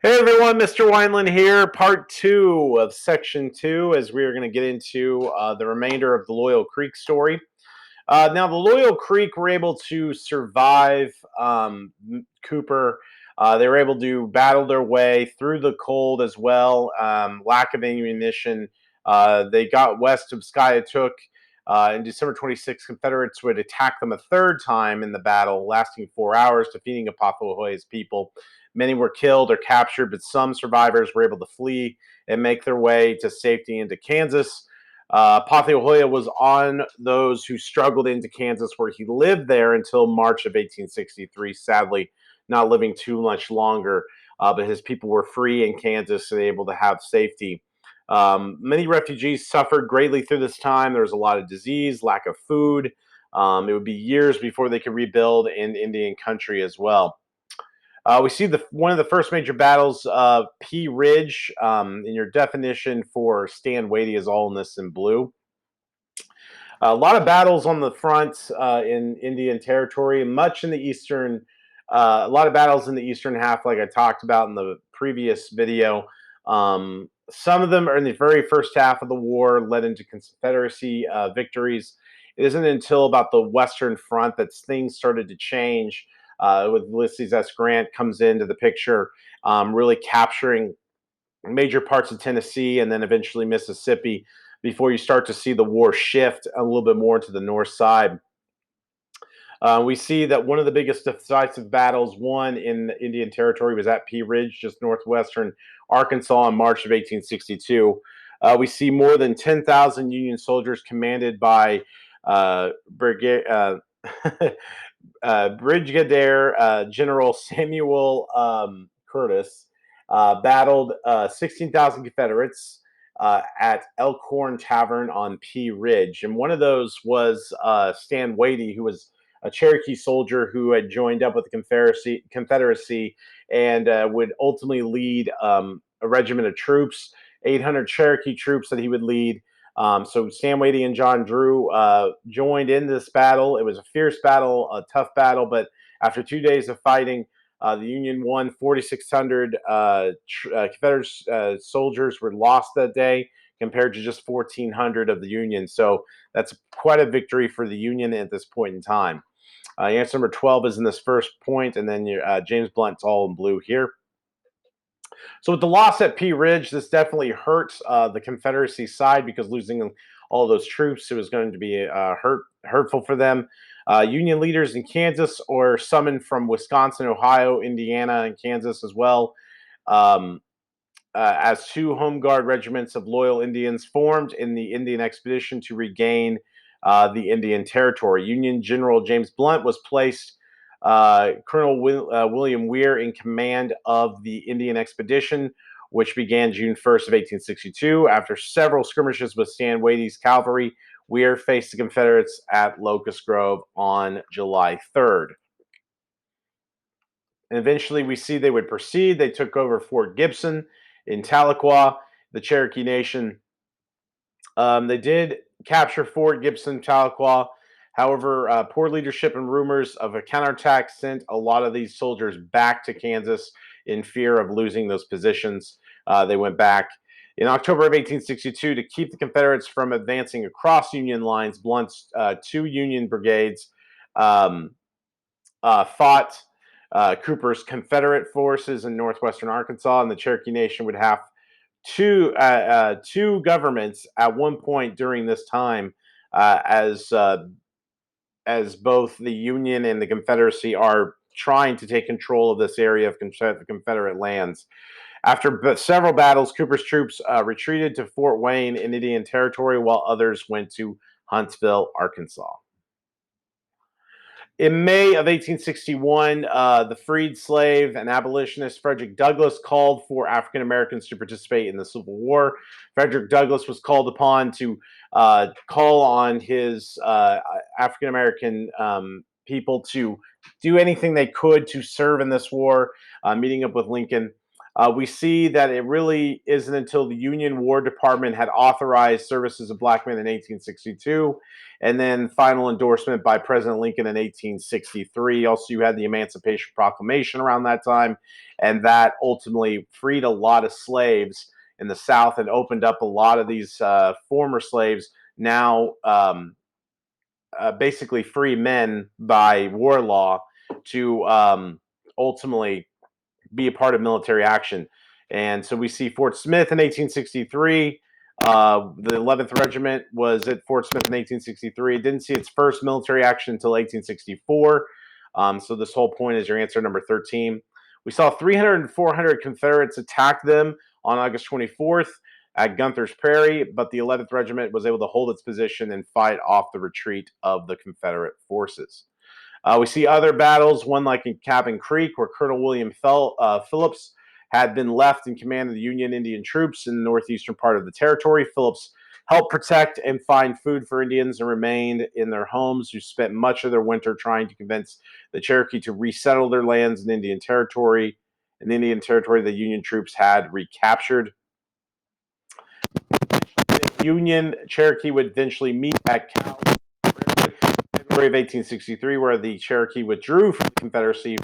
Hey everyone, Mr. Wineland here, part 2 of section 2, as we are going to get into the remainder of the Loyal Creek story. Now, the Loyal Creek were able to survive Cooper. They were able to battle their way through the cold as well, lack of ammunition. They got west of Skiatook. In December 26, Confederates would attack them a third time in the battle, lasting 4 hours, defeating Apathwahoi's people. Many were killed or captured, but some survivors were able to flee and make their way to safety into Kansas. Pathiohoya was on those who struggled into Kansas, where he lived there until March of 1863, sadly not living too much longer. But his people were free in Kansas and able to have safety. Many refugees suffered greatly through this time. There was a lot of disease, lack of food. It would be years before they could rebuild in Indian country as well. We see one of the first major battles, Pea Ridge. In your definition for Stan Wadey is all in this in blue. A lot of battles on the front in Indian Territory, much in the eastern. A lot of battles in the eastern half, like I talked about in the previous video. Some of them are in the very first half of the war, led into Confederacy victories. It isn't until about the Western Front that things started to change. With Ulysses S. Grant comes into the picture, really capturing major parts of Tennessee and then eventually Mississippi before you start to see the war shift a little bit more to the north side. We see that one of the biggest decisive battles won in the Indian Territory was at Pea Ridge, just northwestern Arkansas, in March of 1862. We see more than 10,000 Union soldiers commanded by Brigadier General Samuel Curtis battled 16,000 Confederates at Elkhorn Tavern on Pea Ridge. And one of those was Stan Wadey, who was a Cherokee soldier who had joined up with the Confederacy and would ultimately lead a regiment of troops, 800 Cherokee troops that he would lead. So Sam Wadey and John Drew joined in this battle. It was a fierce battle, a tough battle, but after 2 days of fighting, the Union won. 4,600 Confederate soldiers were lost that day compared to just 1,400 of the Union. So that's quite a victory for the Union at this point in time. Answer number 12 is in this first point, and then James Blunt's all in blue here. So with the loss at Pea Ridge, this definitely hurt the Confederacy side because losing all those troops, it was going to be hurtful for them. Union leaders in Kansas or summoned from Wisconsin, Ohio, Indiana, and Kansas as well. As two home guard regiments of loyal Indians formed in the Indian expedition to regain the Indian Territory. Union General James Blunt was placed Colonel William Weir in command of the Indian expedition, which began June 1st of 1862. After several skirmishes with Stan Wadey's cavalry, Weir faced the Confederates at Locust Grove on July 3rd. And eventually we see they would proceed. They took over Fort Gibson in Tahlequah, the Cherokee Nation. They did capture Fort Gibson, Tahlequah. However, poor leadership and rumors of a counterattack sent a lot of these soldiers back to Kansas in fear of losing those positions. They went back. In October of 1862, to keep the Confederates from advancing across Union lines, Blunt's two Union brigades fought Cooper's Confederate forces in northwestern Arkansas, and the Cherokee Nation would have two governments at one point during this time, as both the Union and the Confederacy are trying to take control of this area of Confederate lands. After several battles, Cooper's troops retreated to Fort Wayne in Indian Territory, while others went to Huntsville, Arkansas. In May of 1861, the freed slave and abolitionist Frederick Douglass called for African Americans to participate in the Civil War. Frederick Douglass was called upon to call on his African American people to do anything they could to serve in this war, meeting up with Lincoln. We see that it really isn't until the Union War Department had authorized services of black men in 1862, and then final endorsement by President Lincoln in 1863. Also, you had the Emancipation Proclamation around that time, and that ultimately freed a lot of slaves in the South and opened up a lot of these former slaves, now basically free men by war law, to ultimately be a part of military action. And so we see Fort Smith in 1863. The 11th Regiment was at Fort Smith in 1863. It didn't see its first military action until 1864. So this whole point is your answer number 13. We saw 300 and 400 Confederates attack them on August 24th at Gunther's Prairie, but the 11th Regiment was able to hold its position and fight off the retreat of the Confederate forces. We see other battles, one like in Cabin Creek, where Colonel William Phillips had been left in command of the Union Indian troops in the northeastern part of the territory. Phillips helped protect and find food for Indians and remained in their homes, who spent much of their winter trying to convince the Cherokee to resettle their lands in Indian territory, the Union troops had recaptured. The Union Cherokee would eventually meet at Cal February of 1863, where the Cherokee withdrew from the Confederacy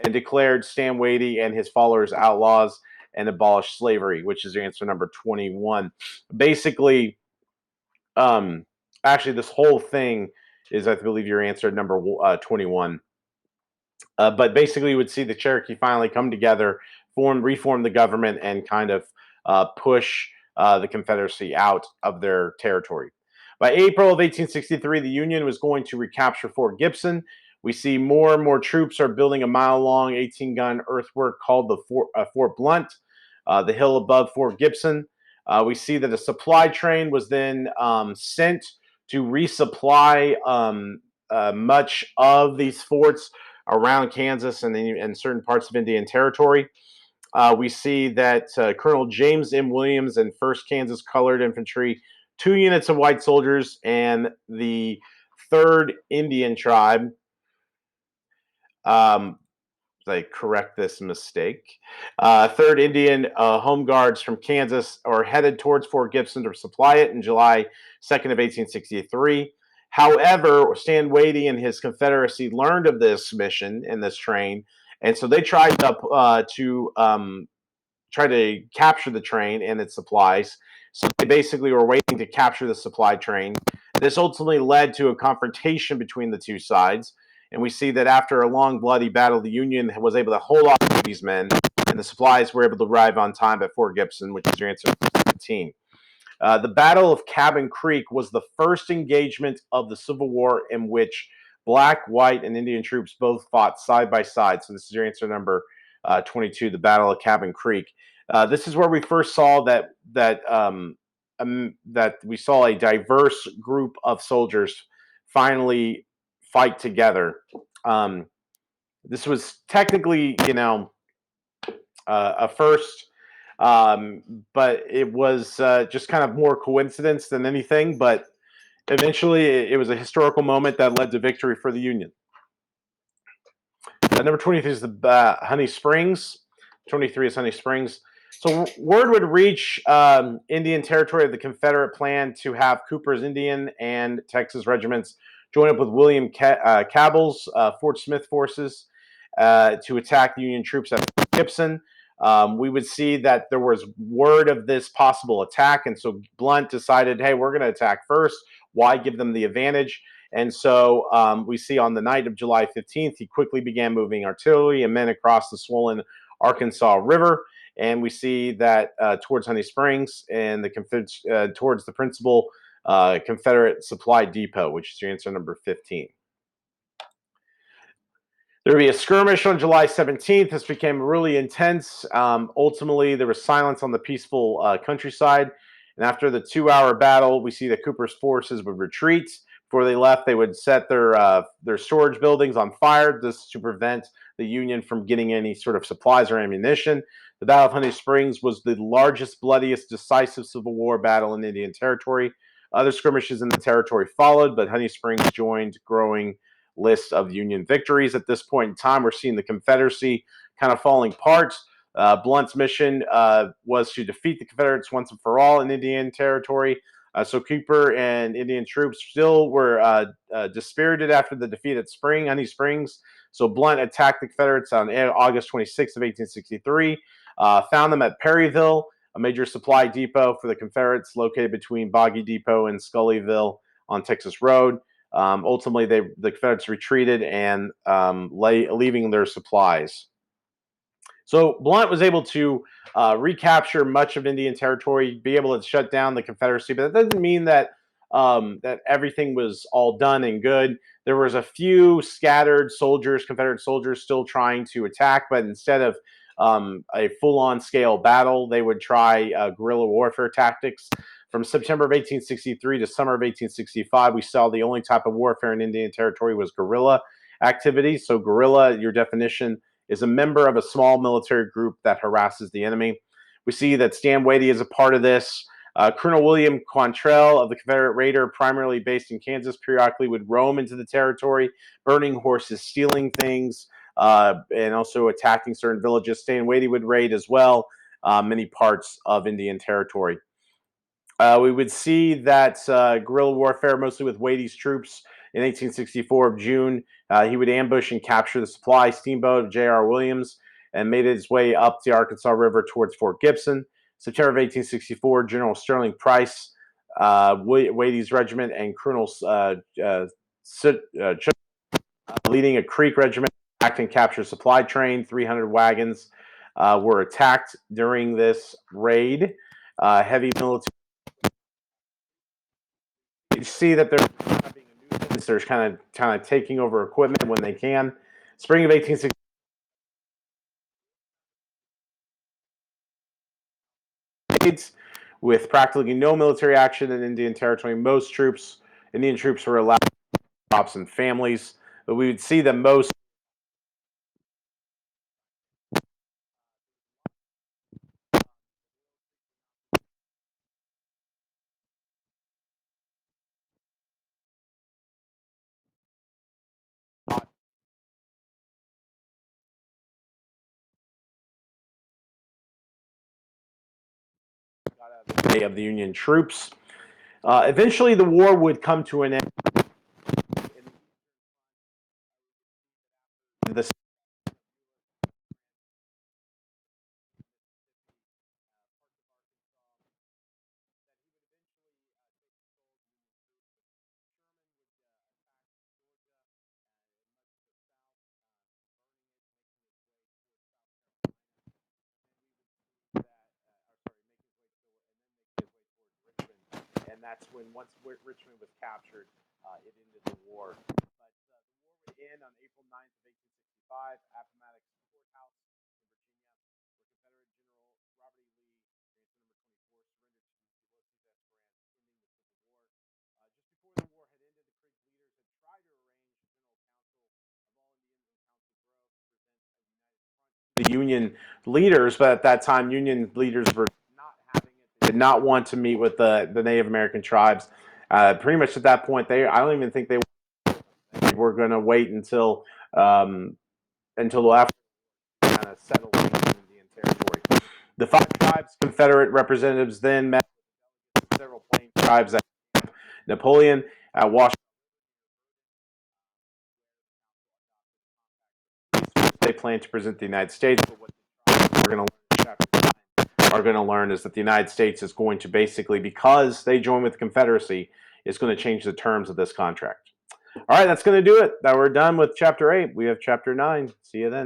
and declared Stanwady and his followers outlaws and abolished slavery, which is your answer number 21. Basically, actually, this whole thing is, I believe, your answer number 21. But basically, you would see the Cherokee finally come together, reform the government, and kind of push the Confederacy out of their territory. By April of 1863, the Union was going to recapture Fort Gibson. We see more and more troops are building a mile-long 18-gun earthwork called the Fort Blunt, the hill above Fort Gibson. We see that a supply train was then sent to resupply much of these forts around Kansas and certain parts of Indian Territory. We see that Colonel James M. Williams and 1st Kansas Colored Infantry, 2 units of white soldiers, and the 3rd Indian Tribe, I correct this mistake, 3rd Indian Home Guards from Kansas are headed towards Fort Gibson to supply it in July 2nd of 1863. However, Stanwady and his Confederacy learned of this mission in this train, and so they tried to try to capture the train and its supplies. So they basically were waiting to capture the supply train. This ultimately led to a confrontation between the two sides. And we see that after a long, bloody battle, the Union was able to hold off these men, and the supplies were able to arrive on time at Fort Gibson, which is your answer 17. The Battle of Cabin Creek was the first engagement of the Civil War in which black, white, and Indian troops both fought side by side. So this is your answer number 22, the Battle of Cabin Creek. This is where we first saw that we saw a diverse group of soldiers finally fight together. This was technically, a first, but it was just kind of more coincidence than anything. But eventually, it was a historical moment that led to victory for the Union. Number 23 is the Honey Springs. 23 is Honey Springs. So word would reach Indian Territory of the Confederate plan to have Cooper's Indian and Texas regiments join up with William Cabell's Fort Smith forces to attack the Union troops at Gibson. We would see that there was word of this possible attack, and so Blunt decided, hey, we're going to attack first. Why give them the advantage? And so we see on the night of July 15th, he quickly began moving artillery and men across the swollen Arkansas River. And we see that towards Honey Springs and towards the principal Confederate supply depot, which is your answer number 15. There would be a skirmish on July 17th. This became really intense. Ultimately, there was silence on the peaceful countryside. And after the 2-hour battle, we see that Cooper's forces would retreat. Before they left, they would set their storage buildings on fire just to prevent the Union from getting any sort of supplies or ammunition. The Battle of Honey Springs was the largest, bloodiest, decisive Civil War battle in Indian Territory. Other skirmishes in the territory followed, but Honey Springs joined growing list of Union victories. At this point in time, we're seeing the Confederacy kind of falling apart. Blunt's mission was to defeat the Confederates once and for all in Indian Territory. So Cooper and Indian troops still were dispirited after the defeat at Honey Springs. So Blunt attacked the Confederates on August 26th of 1863, found them at Perryville, a major supply depot for the Confederates located between Boggy Depot and Scullyville on Texas Road. Ultimately, the Confederates retreated and leaving their supplies. So Blunt was able to recapture much of Indian Territory, be able to shut down the Confederacy, but that doesn't mean that that everything was all done and good. There was a few scattered soldiers, Confederate soldiers, still trying to attack, but instead of a full-on scale battle, they would try guerrilla warfare tactics. From September of 1863 to summer of 1865, we saw the only type of warfare in Indian Territory was guerrilla activity. So guerrilla, your definition, is a member of a small military group that harasses the enemy. We see that Stan Wadey is a part of this. Colonel William Quantrell of the Confederate Raider, primarily based in Kansas, periodically would roam into the territory, burning horses, stealing things, and also attacking certain villages. Stan Wadey would raid as well many parts of Indian Territory. We would see that guerrilla warfare, mostly with Wadey's troops, in 1864 of June. He would ambush and capture the supply steamboat of J.R. Williams and made his way up the Arkansas River towards Fort Gibson. September of 1864, General Sterling Price, Wadey's regiment, and Colonel leading a Creek regiment attacked and captured supply train. 300 wagons were attacked during this raid. Heavy military. You see that they're being a nuisance. They're kind of taking over equipment when they can. Spring of 1860. With practically no military action in Indian Territory, Indian troops were allowed crops and families, but we would see that most of the Union troops. Eventually, the war would come to an end. The and that's when once Richmond was captured, it ended the war. But the war would end on April 9th of 1865. Appomattox Courthouse in Virginia, where Confederate General Robert E. Lee, Ransom number 24, surrendered to Ulysses S. Grant, ending the Civil War. Just before the war had ended, the Creek leaders had tried to arrange a general council of all Indians in Council Grove to present a united front to the Union leaders, but at that time, Union leaders were not having it. They did not want to meet with the Native American tribes. Pretty much at that point, I don't even think they were going to wait until after kind of settled in Indian Territory. The 5 tribes' Confederate representatives then met with several Plains tribes at Napoleon at Washington. They plan to present the United States, but what we're going to learn in chapter 9 are going to learn is that the United States is going to basically, because they join with the Confederacy, is going to change the terms of this contract. All right, that's going to do it. Now we're done with chapter 8. We have chapter 9. See you then.